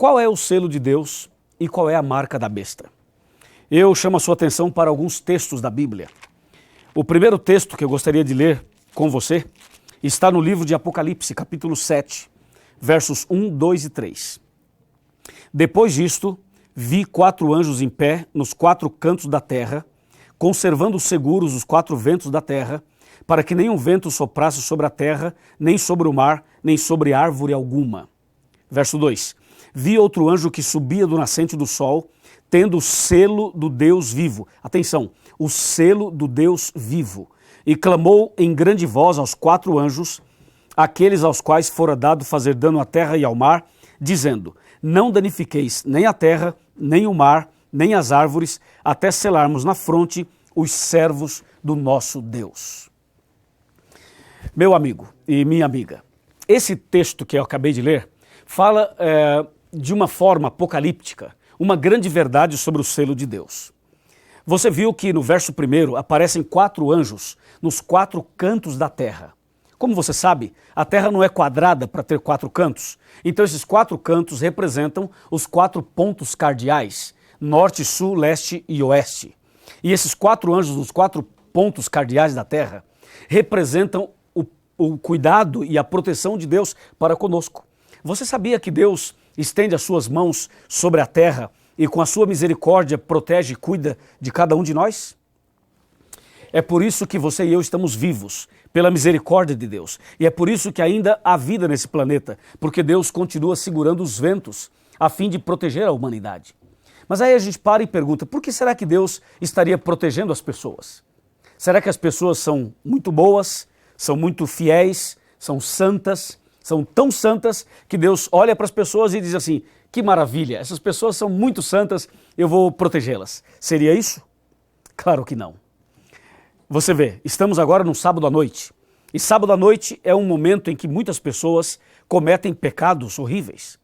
Qual é o selo de Deus e qual é a marca da besta? Eu chamo a sua atenção para alguns textos da Bíblia. O primeiro texto que eu gostaria de ler com você está no livro de Apocalipse, capítulo 7, versos 1, 2 e 3. Depois disto, vi 4 anjos em pé nos 4 cantos da terra, conservando seguros os 4 ventos da terra, para que nenhum vento soprasse sobre a terra, nem sobre o mar, nem sobre árvore alguma. Verso 2. Vi outro anjo que subia do nascente do sol, tendo o selo do Deus vivo. Atenção, o selo do Deus vivo. E clamou em grande voz aos 4 anjos, aqueles aos quais fora dado fazer dano à terra e ao mar, dizendo: não danifiqueis nem a terra, nem o mar, nem as árvores, até selarmos na fronte os servos do nosso Deus. Meu amigo e minha amiga, esse texto que eu acabei de ler fala de uma forma apocalíptica, uma grande verdade sobre o selo de Deus. Você viu que no verso 1 aparecem 4 anjos nos 4 cantos da terra. Como você sabe, a terra não é quadrada para ter 4 cantos. Então esses 4 cantos representam os 4 pontos cardeais, norte, sul, leste e oeste. E esses 4 anjos nos 4 pontos cardeais da terra representam o cuidado e a proteção de Deus para conosco. Você sabia que Deus estende as suas mãos sobre a terra e com a sua misericórdia protege e cuida de cada um de nós? É por isso que você e eu estamos vivos, pela misericórdia de Deus. E é por isso que ainda há vida nesse planeta, porque Deus continua segurando os ventos a fim de proteger a humanidade. Mas aí a gente para e pergunta, por que será que Deus estaria protegendo as pessoas? Será que as pessoas são muito boas, são muito fiéis, são santas, são tão santas que Deus olha para as pessoas e diz assim: que maravilha, essas pessoas são muito santas, eu vou protegê-las. Seria isso? Claro que não. Você vê, estamos agora no sábado à noite. E sábado à noite é um momento em que muitas pessoas cometem pecados horríveis.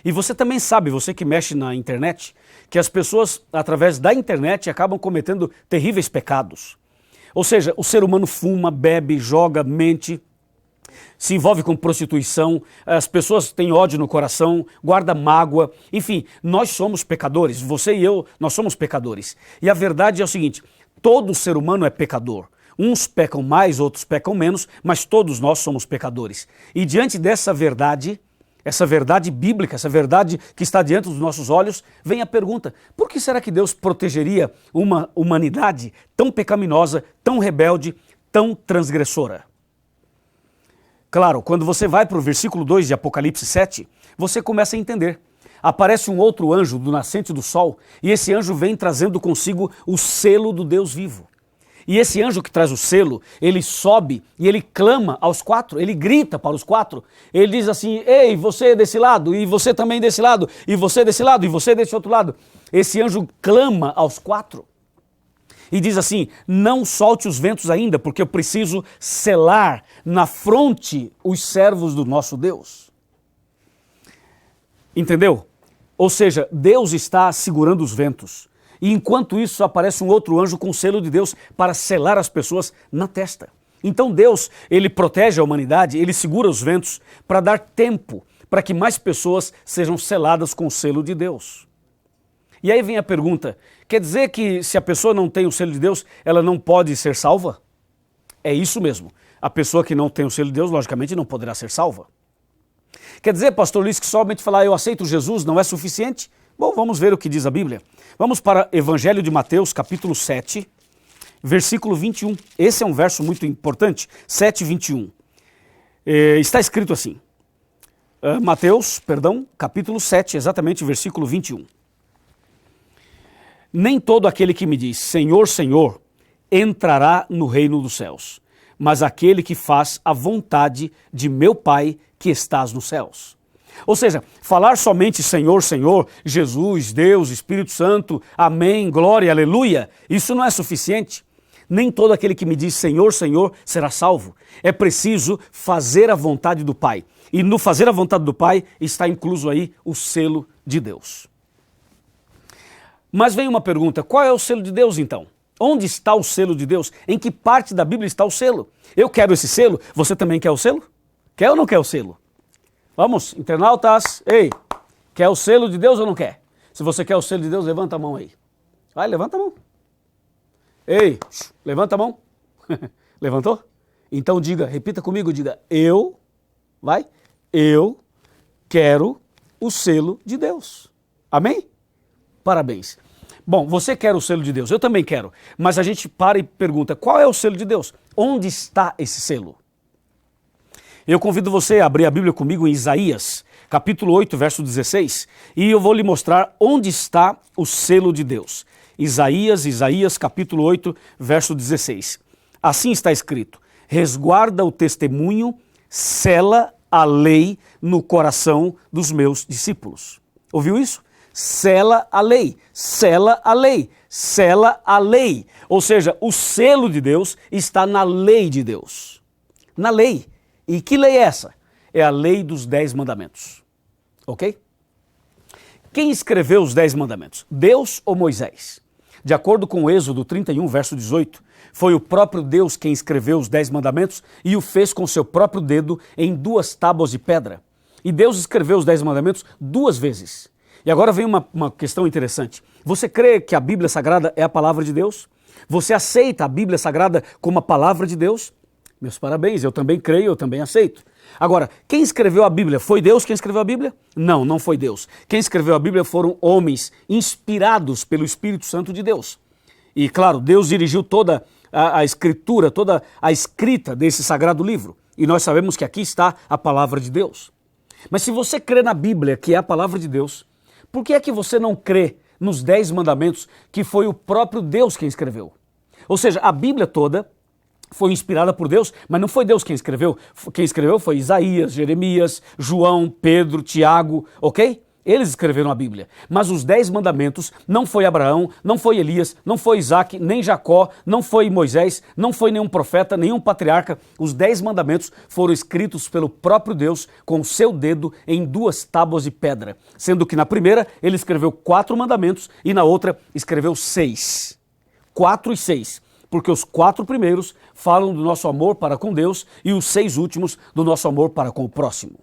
E você também sabe, você que mexe na internet, que as pessoas, através da internet, acabam cometendo terríveis pecados. Ou seja, o ser humano fuma, bebe, joga, mente, se envolve com prostituição, as pessoas têm ódio no coração, guarda mágoa, enfim, nós somos pecadores, você e eu, nós somos pecadores. E a verdade é o seguinte, todo ser humano é pecador. Uns pecam mais, outros pecam menos, mas todos nós somos pecadores. E diante dessa verdade, essa verdade bíblica, essa verdade que está diante dos nossos olhos, vem a pergunta: por que será que Deus protegeria uma humanidade tão pecaminosa, tão rebelde, tão transgressora? Claro, quando você vai para o versículo 2 de Apocalipse 7, você começa a entender. Aparece um outro anjo do nascente do sol e esse anjo vem trazendo consigo o selo do Deus vivo. E esse anjo que traz o selo, ele sobe e ele clama aos 4, ele grita para os 4, ele diz assim: ei, você desse lado, e você também desse lado, e você desse lado, e você desse outro lado. Esse anjo clama aos 4 e diz assim: não solte os ventos ainda, porque eu preciso selar na fronte os servos do nosso Deus. Entendeu? Ou seja, Deus está segurando os ventos. E enquanto isso aparece um outro anjo com o selo de Deus para selar as pessoas na testa. Então Deus, ele protege a humanidade, ele segura os ventos para dar tempo para que mais pessoas sejam seladas com o selo de Deus. E aí vem a pergunta, quer dizer que se a pessoa não tem o selo de Deus, ela não pode ser salva? É isso mesmo. A pessoa que não tem o selo de Deus, logicamente, não poderá ser salva. Quer dizer, pastor Luiz, que somente falar eu aceito Jesus não é suficiente? Bom, vamos ver o que diz a Bíblia. Vamos para Evangelho de Mateus, capítulo 7, versículo 21. Esse é um verso muito importante, 7, 21. Está escrito assim, capítulo 7, exatamente versículo 21. Nem todo aquele que me diz, Senhor, Senhor, entrará no reino dos céus, mas aquele que faz a vontade de meu Pai que estás nos céus. Ou seja, falar somente Senhor, Senhor, Jesus, Deus, Espírito Santo, amém, glória, aleluia, isso não é suficiente. Nem todo aquele que me diz Senhor, Senhor será salvo. É preciso fazer a vontade do Pai. E no fazer a vontade do Pai está incluso aí o selo de Deus. Mas vem uma pergunta, qual é o selo de Deus então? Onde está o selo de Deus? Em que parte da Bíblia está o selo? Eu quero esse selo, você também quer o selo? Quer ou não quer o selo? Vamos, internautas, ei, Quer o selo de Deus ou não quer? Se você quer o selo de Deus, levanta a mão aí. Vai, levanta a mão. Ei, levanta a mão. Levantou? Então diga, repita comigo, diga, eu quero o selo de Deus. Amém? Parabéns. Bom, você quer o selo de Deus, eu também quero, mas a gente para e pergunta, qual é o selo de Deus? Onde está esse selo? Eu convido você a abrir a Bíblia comigo em Isaías, capítulo 8, verso 16, e eu vou lhe mostrar onde está o selo de Deus. Isaías, capítulo 8, verso 16. Assim está escrito, resguarda o testemunho, sela a lei no coração dos meus discípulos. Ouviu isso? Sela a lei, sela a lei, sela a lei. Ou seja, o selo de Deus está na lei de Deus. Na lei. E que lei é essa? É a lei dos 10 mandamentos. Ok? Quem escreveu os 10 mandamentos? Deus ou Moisés? De acordo com o Êxodo 31, verso 18, foi o próprio Deus quem escreveu os 10 mandamentos e o fez com seu próprio dedo em 2 tábuas de pedra. E Deus escreveu os 10 mandamentos 2 vezes. E agora vem uma questão interessante. Você crê que a Bíblia Sagrada é a palavra de Deus? Você aceita a Bíblia Sagrada como a palavra de Deus? Meus parabéns, eu também creio, eu também aceito. Agora, quem escreveu a Bíblia? Foi Deus quem escreveu a Bíblia? Não, não foi Deus. Quem escreveu a Bíblia foram homens inspirados pelo Espírito Santo de Deus. E claro, Deus dirigiu toda a escritura, toda a escrita desse sagrado livro. E nós sabemos que aqui está a palavra de Deus. Mas se você crê na Bíblia, que é a palavra de Deus, por que é que você não crê nos 10 mandamentos que foi o próprio Deus quem escreveu? Ou seja, a Bíblia toda foi inspirada por Deus, mas não foi Deus quem escreveu. Quem escreveu foi Isaías, Jeremias, João, Pedro, Tiago, ok? Eles escreveram a Bíblia. Mas os 10 mandamentos não foi Abraão, não foi Elias, não foi Isaac, nem Jacó, não foi Moisés, não foi nenhum profeta, nenhum patriarca. Os 10 mandamentos foram escritos pelo próprio Deus com o seu dedo em 2 tábuas de pedra. Sendo que na primeira ele escreveu 4 mandamentos e na outra escreveu 6. 4 e 6. Porque os 4 primeiros falam do nosso amor para com Deus e os 6 últimos do nosso amor para com o próximo.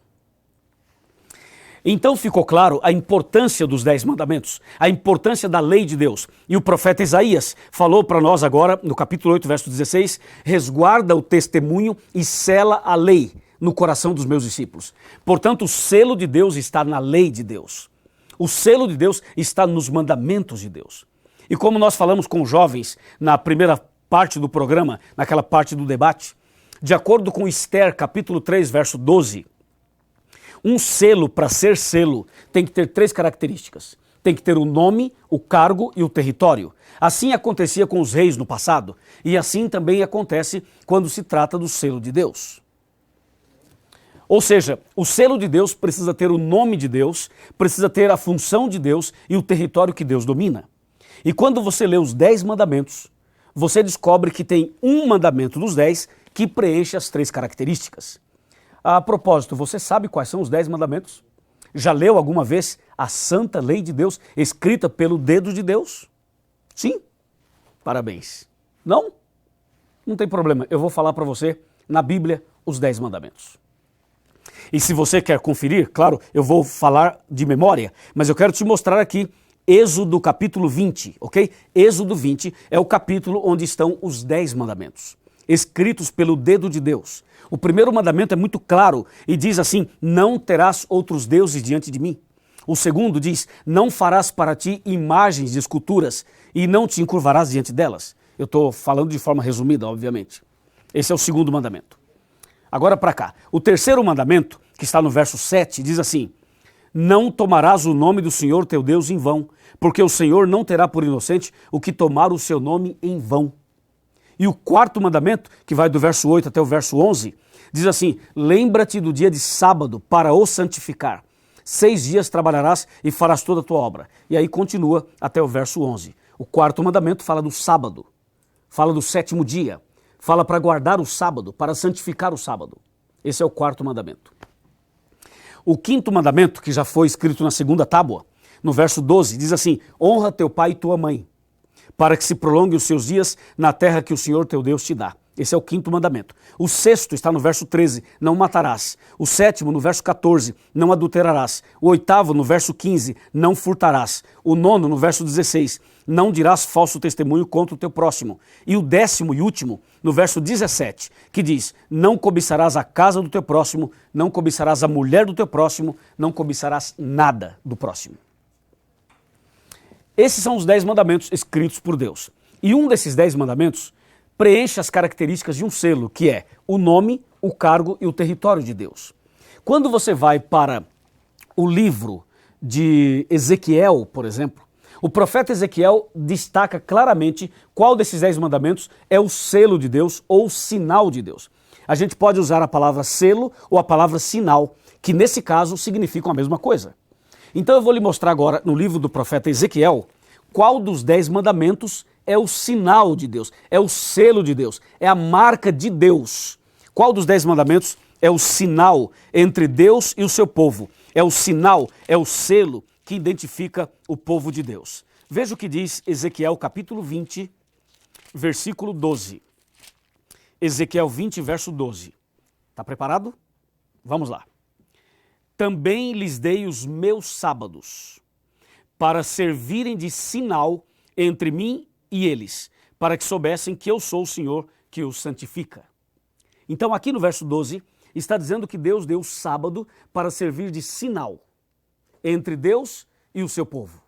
Então ficou claro a importância dos 10 mandamentos, a importância da lei de Deus. E o profeta Isaías falou para nós agora, no capítulo 8, verso 16, resguarda o testemunho e sela a lei no coração dos meus discípulos. Portanto, o selo de Deus está na lei de Deus. O selo de Deus está nos mandamentos de Deus. E como nós falamos com jovens na primeira parte do programa, naquela parte do debate, de acordo com Esther, capítulo 3, verso 12, um selo, para ser selo, tem que ter 3 características. Tem que ter o nome, o cargo e o território. Assim acontecia com os reis no passado, e assim também acontece quando se trata do selo de Deus. Ou seja, o selo de Deus precisa ter o nome de Deus, precisa ter a função de Deus e o território que Deus domina. E quando você lê os 10 mandamentos, você descobre que tem um mandamento dos 10 que preenche as 3 características. A propósito, você sabe quais são os 10 mandamentos? Já leu alguma vez a santa lei de Deus escrita pelo dedo de Deus? Sim? Parabéns. Não? Não tem problema, eu vou falar para você na Bíblia os 10 mandamentos. E se você quer conferir, claro, eu vou falar de memória, mas eu quero te mostrar aqui Êxodo capítulo 20, ok? Êxodo 20 é o capítulo onde estão os 10 mandamentos, escritos pelo dedo de Deus. O primeiro mandamento é muito claro e diz assim, não terás outros deuses diante de mim. O segundo diz, não farás para ti imagens de esculturas e não te encurvarás diante delas. Eu estou falando de forma resumida, obviamente. Esse é o segundo mandamento. Agora para cá. O terceiro mandamento, que está no verso 7, diz assim, não tomarás o nome do Senhor teu Deus em vão, porque o Senhor não terá por inocente o que tomar o seu nome em vão. E o quarto mandamento, que vai do verso 8 até o verso 11, diz assim, lembra-te do dia de sábado para o santificar. 6 dias trabalharás e farás toda a tua obra. E aí continua até o verso 11. O quarto mandamento fala do sábado, fala do 7º dia, fala para guardar o sábado, para santificar o sábado. Esse é o quarto mandamento. O quinto mandamento, que já foi escrito na segunda tábua, no verso 12, diz assim, honra teu pai e tua mãe, para que se prolongue os seus dias na terra que o Senhor teu Deus te dá. Esse é o quinto mandamento. O sexto está no verso 13, não matarás. O sétimo, no verso 14, não adulterarás. O oitavo, no verso 15, não furtarás. O nono, no verso 16, não dirás falso testemunho contra o teu próximo. E o décimo e último, no verso 17, que diz, não cobiçarás a casa do teu próximo, não cobiçarás a mulher do teu próximo, não cobiçarás nada do próximo. Esses são os 10 mandamentos escritos por Deus. E um desses 10 mandamentos preenche as características de um selo, que é o nome, o cargo e o território de Deus. Quando você vai para o livro de Ezequiel, por exemplo, o profeta Ezequiel destaca claramente qual desses 10 mandamentos é o selo de Deus ou o sinal de Deus. A gente pode usar a palavra selo ou a palavra sinal, que nesse caso significam a mesma coisa. Então eu vou lhe mostrar agora no livro do profeta Ezequiel qual dos 10 mandamentos é o sinal de Deus, é o selo de Deus, é a marca de Deus. Qual dos 10 mandamentos é o sinal entre Deus e o seu povo? É o sinal, é o selo que identifica o povo de Deus. Veja o que diz Ezequiel capítulo 20, versículo 12. Ezequiel 20, verso 12. Está preparado? Vamos lá. Também lhes dei os meus sábados, para servirem de sinal entre mim e eles, para que soubessem que eu sou o Senhor que os santifica. Então aqui no verso 12, está dizendo que Deus deu o sábado para servir de sinal entre Deus e o seu povo.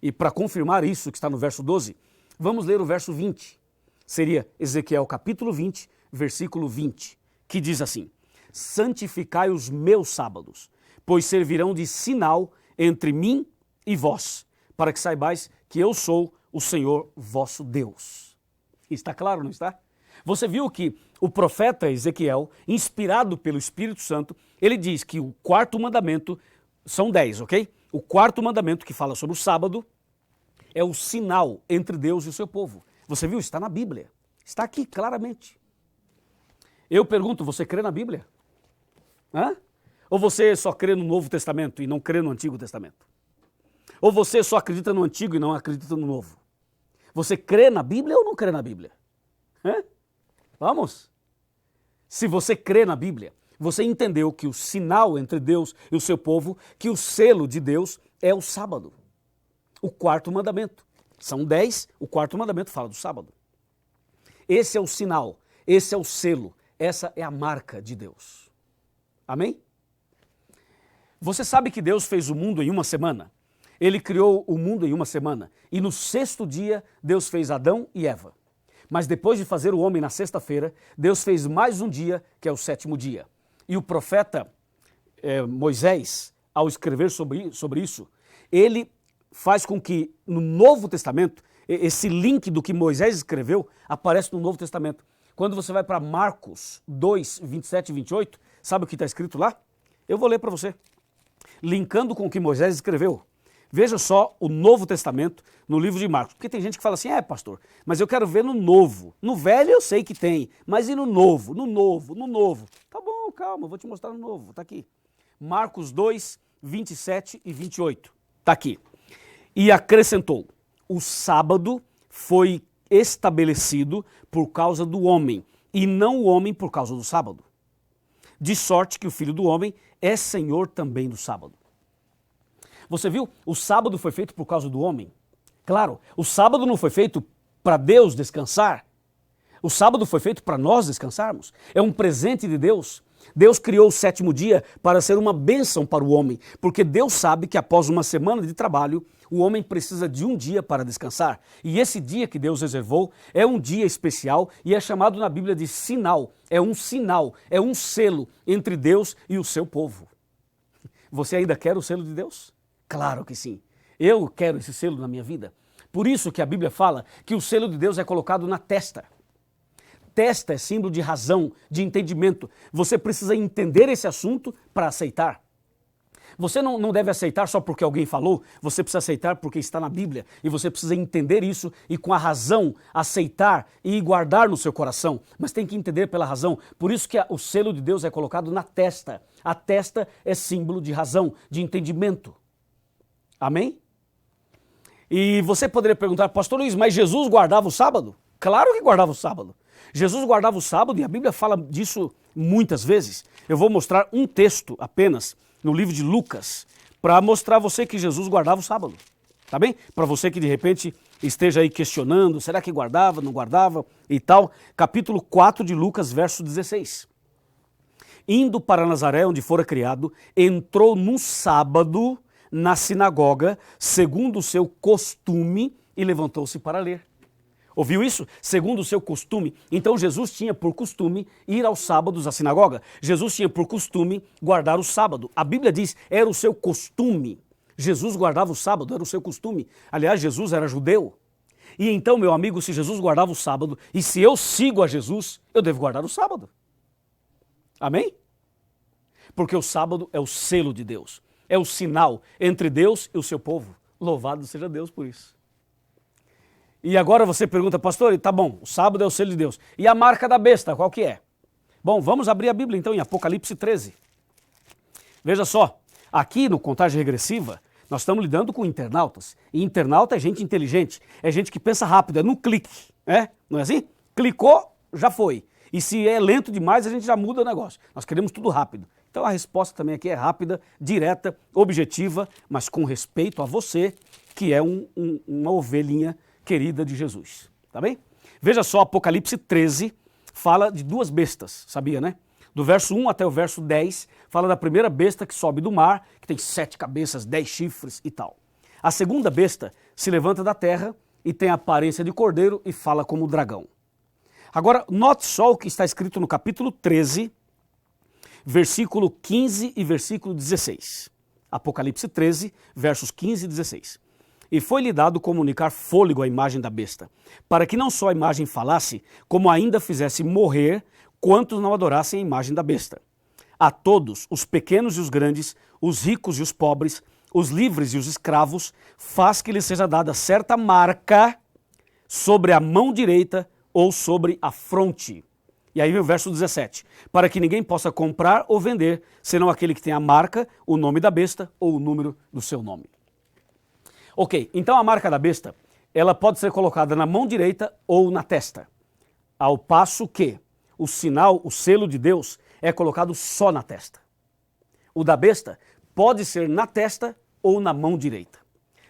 E para confirmar isso que está no verso 12, vamos ler o verso 20. Seria Ezequiel capítulo 20, versículo 20, que diz assim, santificai os meus sábados, pois servirão de sinal entre mim e vós, para que saibais que eu sou o Senhor vosso Deus. Está claro, não está? Você viu que o profeta Ezequiel, inspirado pelo Espírito Santo, ele diz que o quarto mandamento, são 10, ok? O quarto mandamento que fala sobre o sábado é o sinal entre Deus e o seu povo. Você viu? Está na Bíblia. Está aqui claramente. Eu pergunto, você crê na Bíblia? Hã? Ou você só crê no Novo Testamento e não crê no Antigo Testamento? Ou você só acredita no Antigo e não acredita no Novo? Você crê na Bíblia ou não crê na Bíblia? Hã? Vamos? Se você crê na Bíblia, você entendeu que o sinal entre Deus e o seu povo, que o selo de Deus é o sábado. O quarto mandamento. São 10, o quarto mandamento fala do sábado. Esse é o sinal, esse é o selo, essa é a marca de Deus. Amém? Você sabe que Deus fez o mundo em uma semana? Ele criou o mundo em uma semana. E no sexto dia, Deus fez Adão e Eva. Mas depois de fazer o homem na sexta-feira, Deus fez mais um dia, que é o sétimo dia. E o profeta Moisés, ao escrever sobre isso, ele faz com que no Novo Testamento, esse link do que Moisés escreveu, aparece no Novo Testamento. Quando você vai para Marcos 2, 27 e 28, sabe o que está escrito lá? Eu vou ler para você. Linkando com o que Moisés escreveu. Veja só o Novo Testamento no livro de Marcos. Porque tem gente que fala assim, pastor, mas eu quero ver no Novo. No Velho eu sei que tem, mas e no Novo? No Novo, no Novo. Tá bom, calma, vou te mostrar no Novo. Tá aqui. Marcos 2, 27 e 28. Tá aqui. E acrescentou, o sábado foi estabelecido por causa do homem, e não o homem por causa do sábado. De sorte que o Filho do Homem é Senhor também do sábado. Você viu? O sábado foi feito por causa do homem. Claro, o sábado não foi feito para Deus descansar. O sábado foi feito para nós descansarmos. É um presente de Deus. Deus criou o sétimo dia para ser uma bênção para o homem, porque Deus sabe que após uma semana de trabalho, o homem precisa de um dia para descansar. E esse dia que Deus reservou é um dia especial e é chamado na Bíblia de sinal. É um sinal, é um selo entre Deus e o seu povo. Você ainda quer o selo de Deus? Claro que sim. Eu quero esse selo na minha vida. Por isso que a Bíblia fala que o selo de Deus é colocado na testa. Testa é símbolo de razão, de entendimento. Você precisa entender esse assunto para aceitar. Você não deve aceitar só porque alguém falou, você precisa aceitar porque está na Bíblia. E você precisa entender isso e com a razão aceitar e guardar no seu coração. Mas tem que entender pela razão. Por isso que o selo de Deus é colocado na testa. A testa é símbolo de razão, de entendimento. Amém? E você poderia perguntar, pastor Luiz, mas Jesus guardava o sábado? Claro que guardava o sábado. Jesus guardava o sábado e a Bíblia fala disso muitas vezes. Eu vou mostrar um texto apenas no livro de Lucas para mostrar a você que Jesus guardava o sábado. Tá bem? Para você que de repente esteja aí questionando, será que guardava, não guardava e tal. Capítulo 4 de Lucas, verso 16. Indo para Nazaré, onde fora criado, entrou no sábado na sinagoga, segundo o seu costume, e levantou-se para ler. Ouviu isso? Segundo o seu costume. Então Jesus tinha por costume ir aos sábados à sinagoga. Jesus tinha por costume guardar o sábado. A Bíblia diz, era o seu costume. Jesus guardava o sábado, era o seu costume. Aliás, Jesus era judeu. E então, meu amigo, se Jesus guardava o sábado, e se eu sigo a Jesus, eu devo guardar o sábado. Amém? Porque o sábado é o selo de Deus. É o sinal entre Deus e o seu povo. Louvado seja Deus por isso. E agora você pergunta, pastor, tá bom, o sábado é o selo de Deus. E a marca da besta, qual que é? Bom, vamos abrir a Bíblia então em Apocalipse 13. Veja só, aqui no Contagem Regressiva, nós estamos lidando com internautas. E internauta é gente inteligente, é gente que pensa rápido, é no clique, não é assim? Clicou, já foi. E se é lento demais, a gente já muda o negócio. Nós queremos tudo rápido. Então a resposta também aqui é rápida, direta, objetiva, mas com respeito a você, que é uma ovelhinha querida de Jesus. Tá bem? Veja só, Apocalipse 13 fala de duas bestas, sabia, né? Do verso 1 até o verso 10, fala da primeira besta que sobe do mar, que tem 7 cabeças, 10 chifres e tal. A segunda besta se levanta da terra e tem a aparência de cordeiro e fala como dragão. Agora, note só o que está escrito no capítulo 13, versículo 15 e versículo 16. Apocalipse 13, versos 15 e 16. E foi-lhe dado comunicar fôlego à imagem da besta, para que não só a imagem falasse, como ainda fizesse morrer quantos não adorassem a imagem da besta. A todos, os pequenos e os grandes, os ricos e os pobres, os livres e os escravos, faz que lhes seja dada certa marca sobre a mão direita ou sobre a fronte. E aí vem o verso 17. Para que ninguém possa comprar ou vender, senão aquele que tem a marca, o nome da besta ou o número do seu nome. Ok, então a marca da besta, ela pode ser colocada na mão direita ou na testa. Ao passo que o sinal, o selo de Deus, é colocado só na testa. O da besta pode ser na testa ou na mão direita.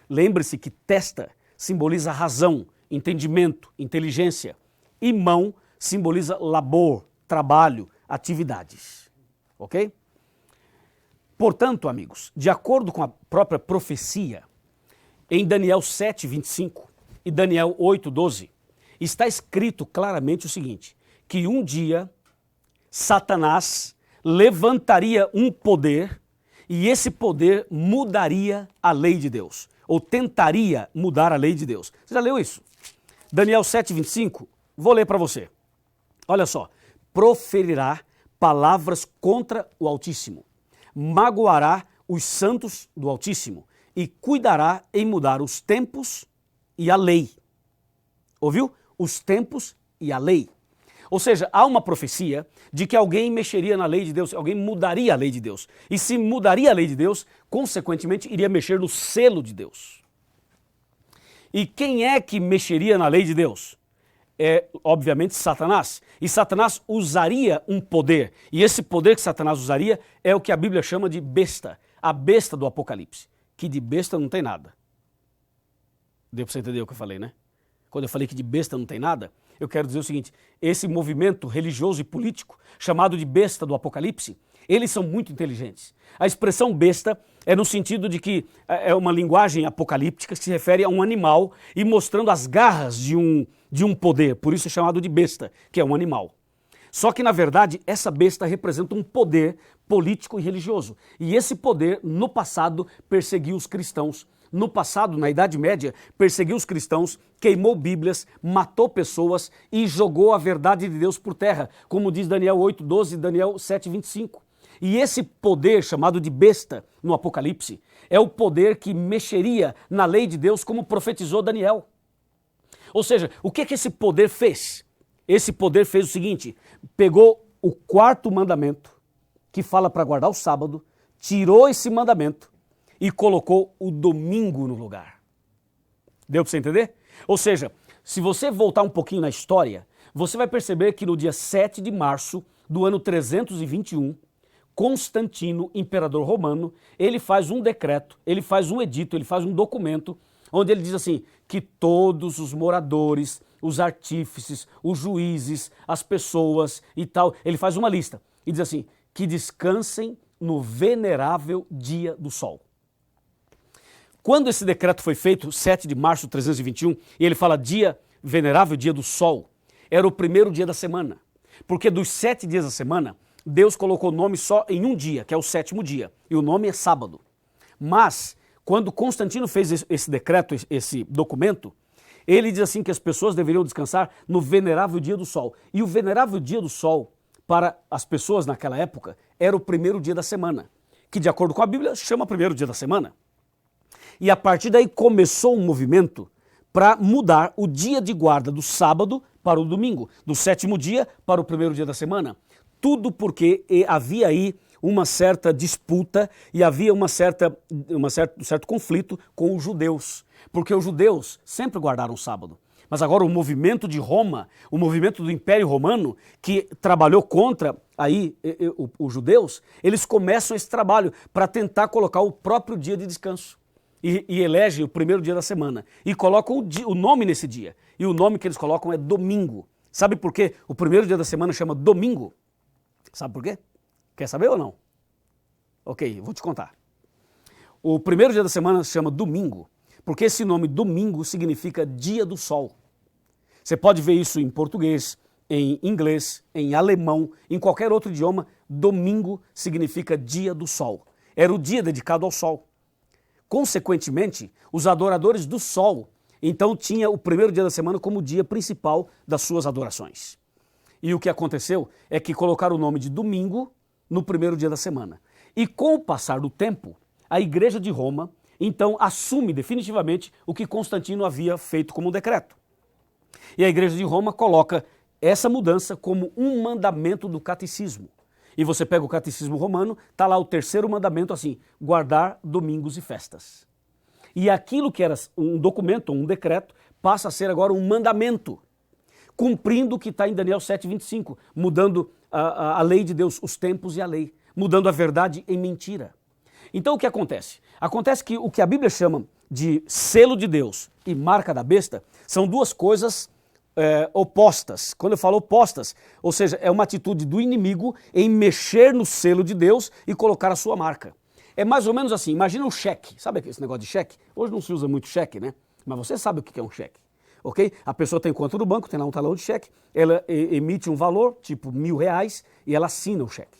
Lembre-se que testa simboliza razão, entendimento, inteligência. E mão simboliza labor, trabalho, atividades. Ok? Portanto, amigos, de acordo com a própria profecia, em Daniel 7, 25 e Daniel 8, 12, está escrito claramente o seguinte, que um dia Satanás levantaria um poder e esse poder mudaria a lei de Deus, ou tentaria mudar a lei de Deus. Você já leu isso? Daniel 7, 25, vou ler para você. Olha só, proferirá palavras contra o Altíssimo, magoará os santos do Altíssimo e cuidará em mudar os tempos e a lei. Ouviu? Os tempos e a lei. Ou seja, há uma profecia de que alguém mexeria na lei de Deus, alguém mudaria a lei de Deus. E se mudaria a lei de Deus, consequentemente iria mexer no selo de Deus. E quem é que mexeria na lei de Deus? É, obviamente, Satanás. E Satanás usaria um poder. E esse poder que Satanás usaria é o que a Bíblia chama de besta. A besta do Apocalipse. Que de besta não tem nada. Deu para você entender o que eu falei, né? Quando eu falei que de besta não tem nada, eu quero dizer o seguinte, esse movimento religioso e político, chamado de besta do Apocalipse, eles são muito inteligentes. A expressão besta é no sentido de que é uma linguagem apocalíptica que se refere a um animal e mostrando as garras de um poder, por isso é chamado de besta, que é um animal. Só que, na verdade, essa besta representa um poder político e religioso. E esse poder, no passado, perseguiu os cristãos. No passado, na Idade Média, perseguiu os cristãos, queimou Bíblias, matou pessoas e jogou a verdade de Deus por terra, como diz Daniel 8:12 e Daniel 7:25. E esse poder, chamado de besta no Apocalipse, é o poder que mexeria na lei de Deus, como profetizou Daniel. Ou seja, o que esse poder fez? Esse poder fez o seguinte, pegou o 4º mandamento, que fala para guardar o sábado, tirou esse mandamento e colocou o domingo no lugar. Deu para você entender? Ou seja, se você voltar um pouquinho na história, você vai perceber que no dia 7 de março do ano 321, Constantino, imperador romano, ele faz um decreto, ele faz um edito, ele faz um documento, onde ele diz assim, que todos os moradores, os artífices, os juízes, as pessoas e tal, ele faz uma lista e diz assim, que descansem no venerável dia do sol. Quando esse decreto foi feito, 7 de março de 321, e ele fala dia venerável, dia do sol, era o primeiro dia da semana, porque dos 7 dias da semana, Deus colocou o nome só em um dia, que é o 7º dia, e o nome é sábado. Mas, quando Constantino fez esse decreto, esse documento, ele diz assim que as pessoas deveriam descansar no venerável dia do sol. E o venerável dia do sol, para as pessoas naquela época, era o primeiro dia da semana, que de acordo com a Bíblia, chama primeiro dia da semana. E a partir daí começou um movimento para mudar o dia de guarda do sábado para o domingo, do 7º dia para o primeiro dia da semana. Tudo porque havia aí uma certa disputa e havia um certo conflito com os judeus. Porque os judeus sempre guardaram o sábado. Mas agora o movimento de Roma, o movimento do Império Romano, que trabalhou contra aí os judeus, eles começam esse trabalho para tentar colocar o próprio dia de descanso. E elegem o primeiro dia da semana. E colocam o nome nesse dia. E o nome que eles colocam é domingo. Sabe por quê? O primeiro dia da semana chama domingo. Sabe por quê? Quer saber ou não? Ok, vou te contar. O primeiro dia da semana se chama domingo, porque esse nome domingo significa dia do sol. Você pode ver isso em português, em inglês, em alemão, em qualquer outro idioma, domingo significa dia do sol. Era o dia dedicado ao sol. Consequentemente, os adoradores do sol, então tinha o primeiro dia da semana como o dia principal das suas adorações. E o que aconteceu é que colocaram o nome de domingo no primeiro dia da semana. E com o passar do tempo, a Igreja de Roma, então, assume definitivamente o que Constantino havia feito como decreto. E a Igreja de Roma coloca essa mudança como um mandamento do catecismo. E você pega o catecismo romano, está lá o 3º mandamento assim, guardar domingos e festas. E aquilo que era um documento, um decreto, passa a ser agora um mandamento, cumprindo o que está em Daniel 7:25, mudando a lei de Deus, os tempos e a lei, mudando a verdade em mentira. Então o que acontece? Acontece que o que a Bíblia chama de selo de Deus e marca da besta são duas coisas opostas. Quando eu falo opostas, ou seja, é uma atitude do inimigo em mexer no selo de Deus e colocar a sua marca. É mais ou menos assim, imagina um cheque, sabe esse negócio de cheque? Hoje não se usa muito cheque, né? Mas você sabe o que é um cheque. Ok? A pessoa tem conta no banco, tem lá um talão de cheque, ela emite um valor, tipo R$1.000, e ela assina o cheque.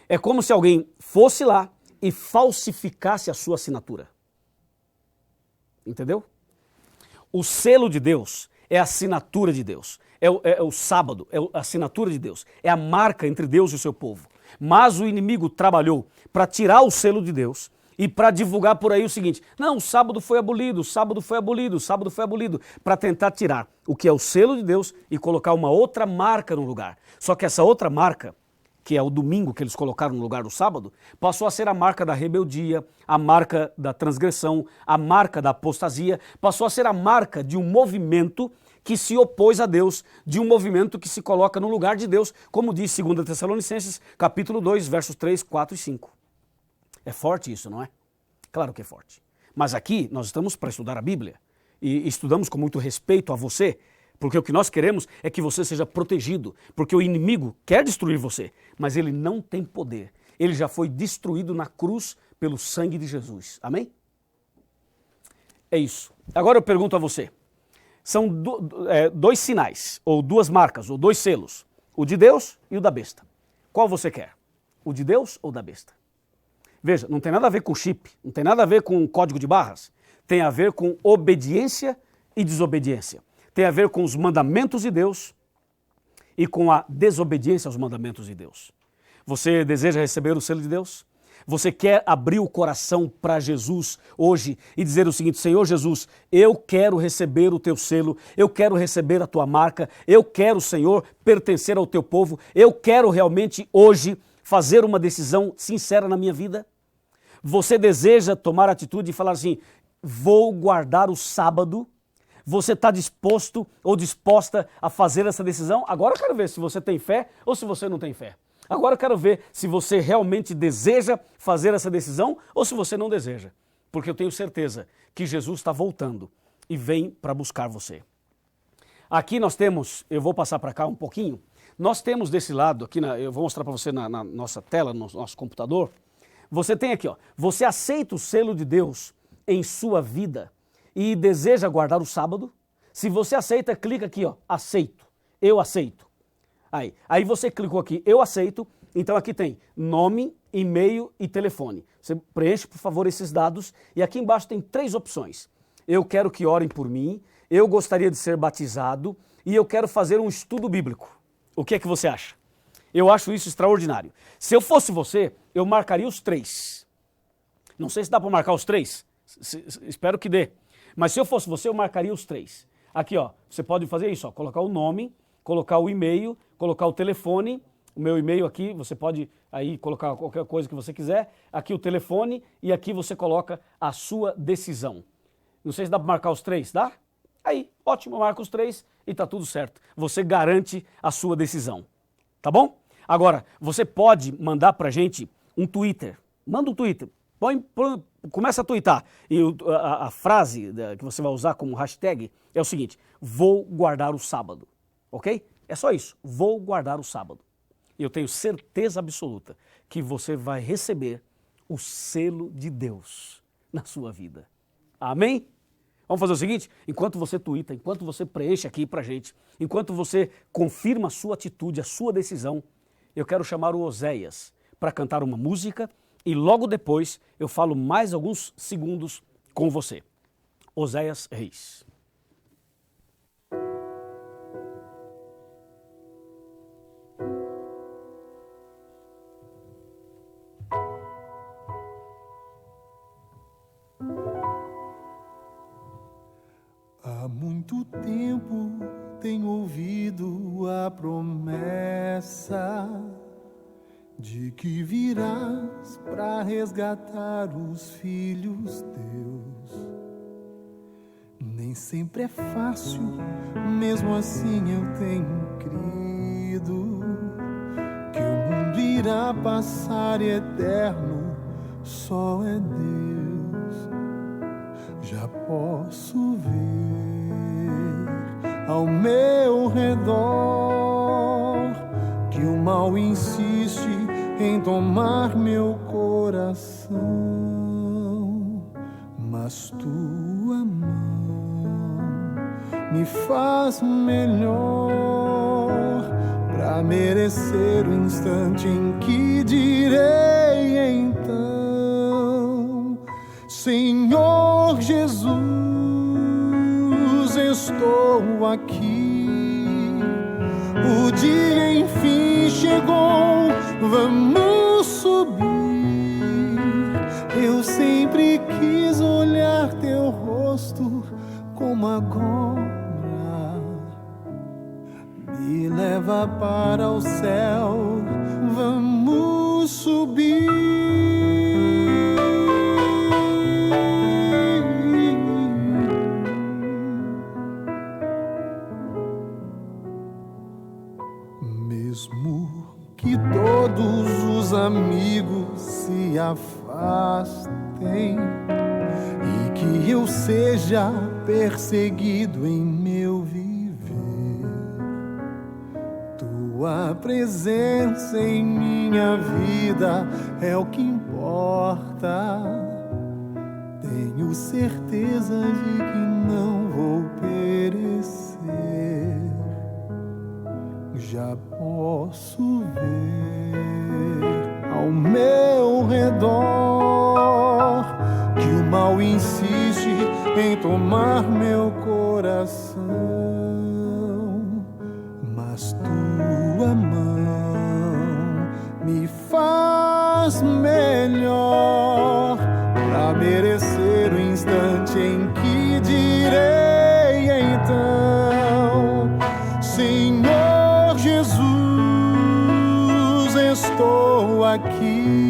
É como se alguém fosse lá e falsificasse a sua assinatura. Entendeu? O selo de Deus é a assinatura de Deus, é o sábado, é a assinatura de Deus, é a marca entre Deus e o seu povo. Mas o inimigo trabalhou para tirar o selo de Deus e para divulgar por aí o seguinte, não, o sábado foi abolido, o sábado foi abolido, o sábado foi abolido, para tentar tirar o que é o selo de Deus e colocar uma outra marca no lugar. Só que essa outra marca, que é o domingo que eles colocaram no lugar do sábado, passou a ser a marca da rebeldia, a marca da transgressão, a marca da apostasia, passou a ser a marca de um movimento que se opôs a Deus, de um movimento que se coloca no lugar de Deus, como diz 2 Tessalonicenses, capítulo 2, versos 3, 4 e 5. É forte isso, não é? Claro que é forte. Mas aqui nós estamos para estudar a Bíblia e estudamos com muito respeito a você, porque o que nós queremos é que você seja protegido, porque o inimigo quer destruir você, mas ele não tem poder. Ele já foi destruído na cruz pelo sangue de Jesus. Amém? É isso. Agora eu pergunto a você, são dois sinais, ou duas marcas, ou dois selos, o de Deus e o da besta. Qual você quer? O de Deus ou da besta? Veja, não tem nada a ver com chip, não tem nada a ver com código de barras, tem a ver com obediência e desobediência. Tem a ver com os mandamentos de Deus e com a desobediência aos mandamentos de Deus. Você deseja receber o selo de Deus? Você quer abrir o coração para Jesus hoje e dizer o seguinte, Senhor Jesus, eu quero receber o teu selo, eu quero receber a tua marca, eu quero, Senhor, pertencer ao teu povo, eu quero realmente hoje fazer uma decisão sincera na minha vida? Você deseja tomar atitude e falar assim, vou guardar o sábado, Você está disposto ou disposta a fazer essa decisão? Agora eu quero ver se você tem fé ou se você não tem fé. Agora eu quero ver se você realmente deseja fazer essa decisão ou se você não deseja. Porque eu tenho certeza que Jesus está voltando e vem para buscar você. Aqui nós temos, eu vou passar para cá um pouquinho, nós temos desse lado, aqui eu vou mostrar para você na nossa tela, no nosso computador, você tem aqui, ó, você aceita o selo de Deus em sua vida e deseja guardar o sábado? Se você aceita, clica aqui, ó, aceito, eu aceito. Aí você clicou aqui, eu aceito, então aqui tem nome, e-mail e telefone. Você preenche, por favor, esses dados e aqui embaixo tem 3 opções. Eu quero que orem por mim, eu gostaria de ser batizado e eu quero fazer um estudo bíblico. O que é que você acha? Eu acho isso extraordinário. Se eu fosse você, eu marcaria os 3. Não sei se dá para marcar os 3, espero que dê. Mas se eu fosse você, eu marcaria os 3. Aqui, ó, você pode fazer isso, ó, colocar o nome, colocar o e-mail, colocar o telefone, o meu e-mail aqui, você pode aí colocar qualquer coisa que você quiser, aqui o telefone e aqui você coloca a sua decisão. Não sei se dá para marcar os 3, dá? Aí, ótimo, marca os 3 e tá tudo certo. Você garante a sua decisão, tá bom? Agora, você pode mandar pra gente um Twitter, manda um Twitter, começa a twittar e a frase que você vai usar como hashtag é o seguinte, vou guardar o sábado, ok? É só isso, vou guardar o sábado. E eu tenho certeza absoluta que você vai receber o selo de Deus na sua vida. Amém? Vamos fazer o seguinte, enquanto você tuita, enquanto você preenche aqui pra gente, enquanto você confirma a sua atitude, a sua decisão, eu quero chamar o Oséias para cantar uma música e logo depois eu falo mais alguns segundos com você. Oséias Reis. Há muito tempo tenho ouvido a promessa de que virás para resgatar os filhos teus. Nem sempre é fácil, mesmo assim eu tenho crido que o mundo irá passar e eterno só é Deus. Já posso ver ao meu redor que o mal insiste em tomar meu coração, mas tua mão me faz melhor para merecer o instante em que direi então: Senhor Jesus, estou aqui. O dia enfim chegou, vamos subir. Eu sempre quis olhar teu rosto como agora. Me leva para o céu, vamos subir. Mesmo que todos os amigos se afastem e que eu seja perseguido em meu viver, tua presença em minha vida é o que importa. Tenho certeza de que não vou perecer. Já posso ver ao meu redor que o mal insiste em tomar meu coração, mas tua mão me faz melhor para merecer o instante em que direi então: Senhor Jesus, estou aqui.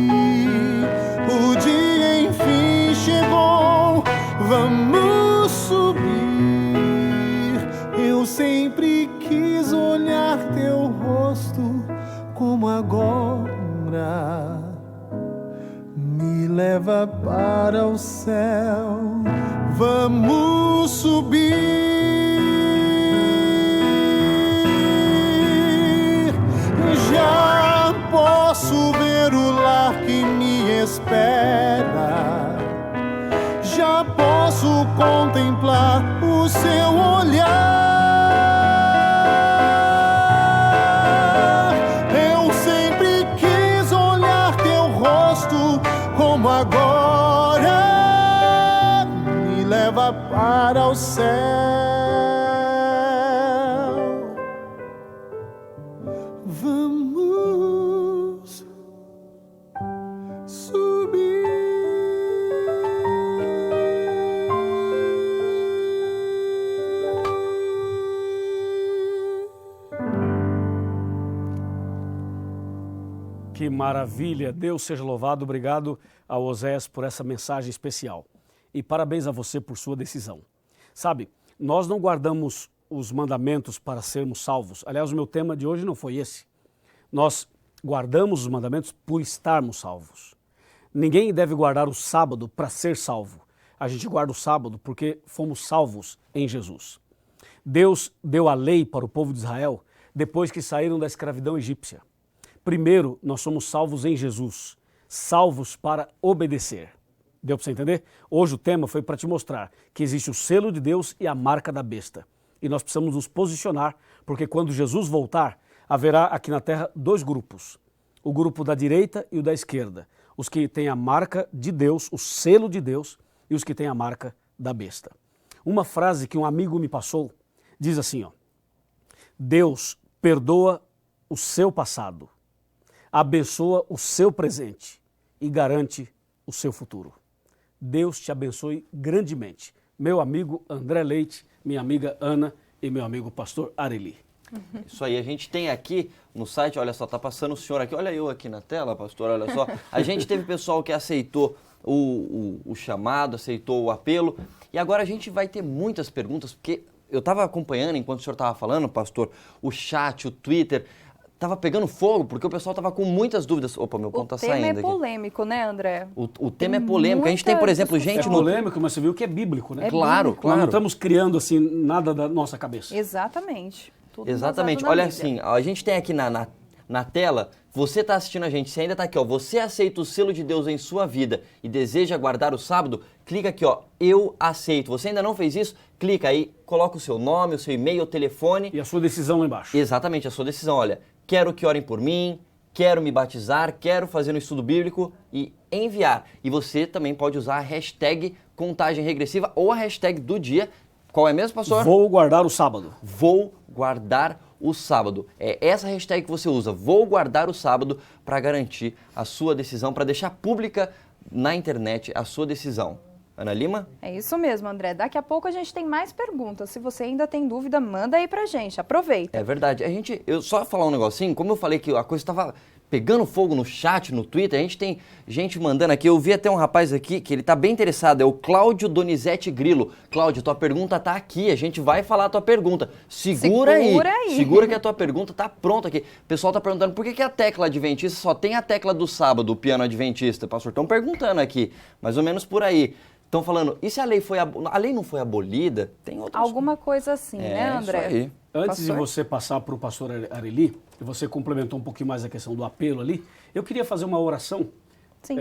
O dia enfim chegou, vamos subir. me leva para o céu. Vamos subir. Já posso ver o lar que me espera. Já posso contemplar o seu olhar. Eu sempre quis olhar teu rosto como agora. Me leva para o céu. Vamos subir. Que maravilha! Deus seja louvado. Obrigado ao Oséias por essa mensagem especial. E parabéns a você por sua decisão. Sabe, nós não guardamos os mandamentos para sermos salvos. Aliás, o meu tema de hoje não foi esse. Nós guardamos os mandamentos por estarmos salvos. Ninguém deve guardar o sábado para ser salvo. A gente guarda o sábado porque fomos salvos em Jesus. Deus deu a lei para o povo de Israel depois que saíram da escravidão egípcia. Primeiro, nós somos salvos em Jesus, salvos para obedecer. Deu para você entender? Hoje o tema foi para te mostrar que existe o selo de Deus e a marca da besta. E nós precisamos nos posicionar, porque quando Jesus voltar, haverá aqui na terra dois grupos. O grupo da direita e o da esquerda. Os que têm a marca de Deus, o selo de Deus, e os que têm a marca da besta. Uma frase que um amigo me passou diz assim, ó: Deus perdoa o seu passado, abençoa o seu presente e garante o seu futuro. Deus te abençoe grandemente. Meu amigo André Leite, minha amiga Ana e meu amigo pastor Areli. Isso aí, a gente tem aqui no site, olha só, tá passando o senhor aqui, olha eu aqui na tela, pastor, olha só. A gente teve pessoal que aceitou o chamado, aceitou o apelo, e agora a gente vai ter muitas perguntas, porque eu estava acompanhando, enquanto o senhor estava falando, pastor, o chat, o Twitter, estava pegando fogo, porque o pessoal estava com muitas dúvidas. Opa, meu ponto está saindo aqui. O tema é polêmico, né, André? O tema é polêmico. A gente tem, por exemplo, gente... É polêmico, mas você viu que é bíblico, né? Claro, claro. Nós não estamos criando, assim, nada da nossa cabeça. Exatamente. Tudo Exatamente. baseado na Olha Bíblia. assim, a gente tem aqui na tela, você está assistindo a gente, você ainda está aqui, ó, você aceita o selo de Deus em sua vida e deseja guardar o sábado, clica aqui, ó, eu aceito. Você ainda não fez isso? Clica aí, coloca o seu nome, o seu e-mail, o telefone. E a sua decisão lá embaixo. Exatamente, a sua decisão. Olha, quero que orem por mim, quero me batizar, quero fazer um estudo bíblico e enviar. E você também pode usar a hashtag contagem regressiva ou a hashtag do dia. Qual é mesmo, pastor? Vou guardar o sábado. Vou guardar o sábado. É essa hashtag que você usa, vou guardar o sábado, para garantir a sua decisão, para deixar pública na internet a sua decisão. Ana Lima? É isso mesmo, André. Daqui a pouco a gente tem mais perguntas. Se você ainda tem dúvida, manda aí pra gente. Aproveita. É verdade. Eu só falar um negocinho, como eu falei que a coisa estava pegando fogo no chat, no Twitter, a gente tem gente mandando aqui. Eu vi até um rapaz aqui que ele tá bem interessado, é o Cláudio Donizete Grilo. Cláudio, tua pergunta tá aqui, a gente vai falar a tua pergunta. Segura aí. Segura que a tua pergunta tá pronta aqui. O pessoal tá perguntando por que a tecla adventista só tem a tecla do sábado, o piano adventista. Pastor, estão perguntando aqui, mais ou menos por aí. Estão falando, e se a lei foi a lei não foi abolida? Tem outras... Alguma coisa assim, né, André? Isso aí. Antes de você passar para o pastor Areli, e você complementou um pouquinho mais a questão do apelo ali, eu queria fazer uma oração,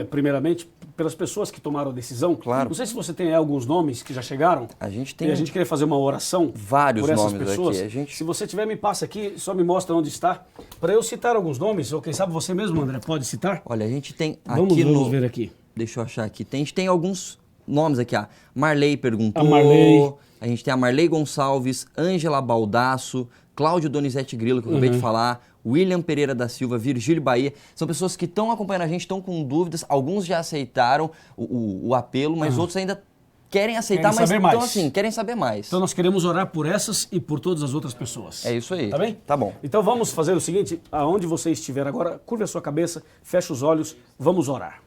primeiramente, pelas pessoas que tomaram a decisão. Claro. Não sei se você tem aí alguns nomes que já chegaram. A gente tem. E a gente queria fazer uma oração vários por essas nomes pessoas. aqui. Se você tiver, me passa aqui, só me mostra onde está, para eu citar alguns nomes, ou quem sabe você mesmo, André, pode citar? Olha, a gente tem Vamos ver aqui. Deixa eu achar aqui. A gente tem alguns nomes aqui, ó. Marley perguntou. A Marley. A gente tem a Marley Gonçalves, Ângela Baldasso, Cláudio Donizete Grilo, que eu acabei de falar, William Pereira da Silva, Virgílio Bahia. São pessoas que estão acompanhando a gente, estão com dúvidas. Alguns já aceitaram o apelo, mas outros ainda querem aceitar, mas então assim, querem saber mais. Então nós queremos orar por essas e por todas as outras pessoas. É isso aí. Tá bem? Tá bom. Então vamos fazer o seguinte, aonde você estiver agora, curve a sua cabeça, feche os olhos, vamos orar.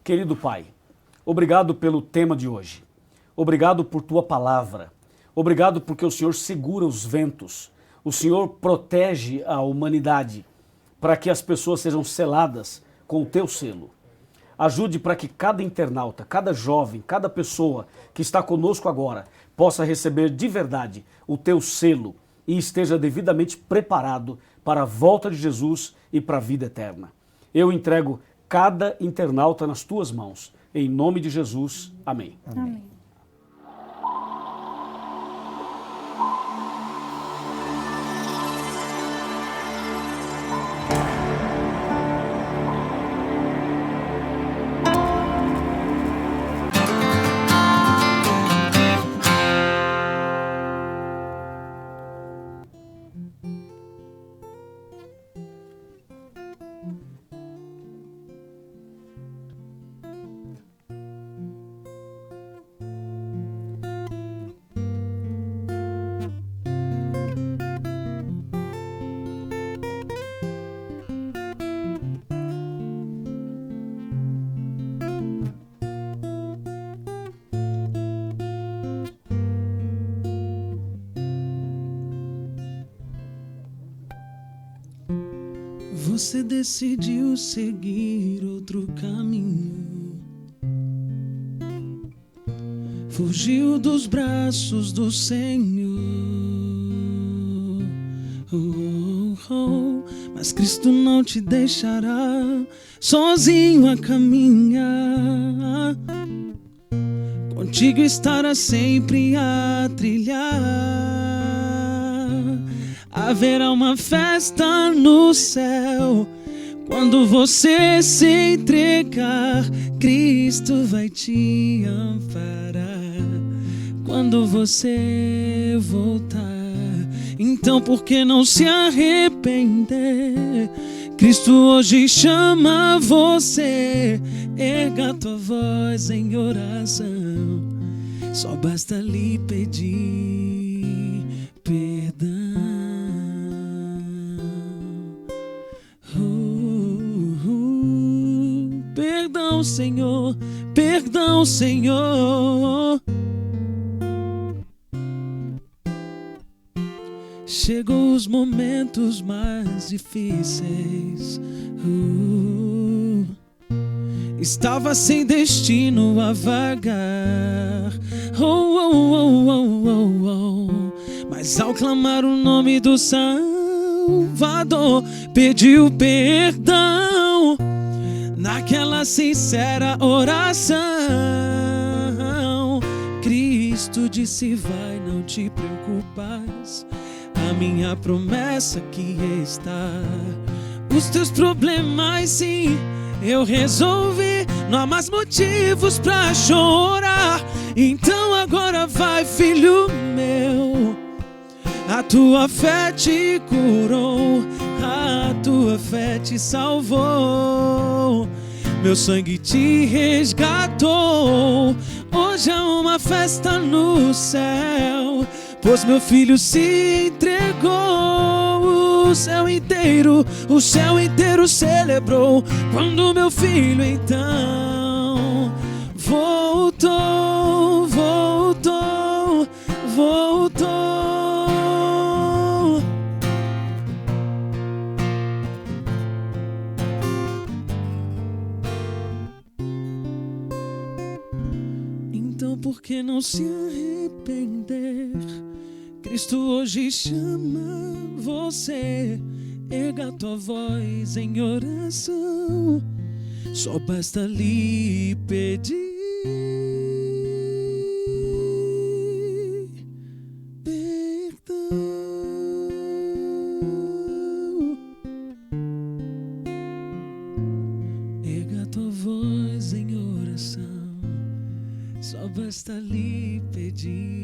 Querido Pai, obrigado pelo tema de hoje. Obrigado por tua palavra. Obrigado porque o Senhor segura os ventos. O Senhor protege a humanidade para que as pessoas sejam seladas com o teu selo. Ajude para que cada internauta, cada jovem, cada pessoa que está conosco agora possa receber de verdade o teu selo e esteja devidamente preparado para a volta de Jesus e para a vida eterna. Eu entrego cada internauta nas tuas mãos. Em nome de Jesus. Amém. Amém. Você decidiu seguir outro caminho, fugiu dos braços do Senhor. Mas Cristo não te deixará sozinho a caminhar. Contigo estará sempre a trilhar. Haverá uma festa no céu. Quando você se entregar, Cristo vai te amparar. Quando você voltar, então por que não se arrepender? Cristo hoje chama você. Erga tua voz em oração. Só basta lhe pedir perdão. Perdão, Senhor, perdão, Senhor. Chegou os momentos mais difíceis. Estava sem destino a vagar. Mas ao clamar o nome do Salvador, pediu perdão. Naquela sincera oração, Cristo disse: vai, não te preocupas, a minha promessa aqui está. Os teus problemas sim, eu resolvi, não há mais motivos pra chorar. Então agora vai, filho meu, a tua fé te curou, a tua fé te salvou, meu sangue te resgatou. Hoje é uma festa no céu, pois meu filho se entregou. O céu inteiro celebrou quando meu filho então voltou, voltou, voltou. Então por que não se arrepender? Cristo hoje chama você. Erga tua voz em oração. Só basta lhe pedir perdão. Erga tua voz em oração. Só basta lhe pedir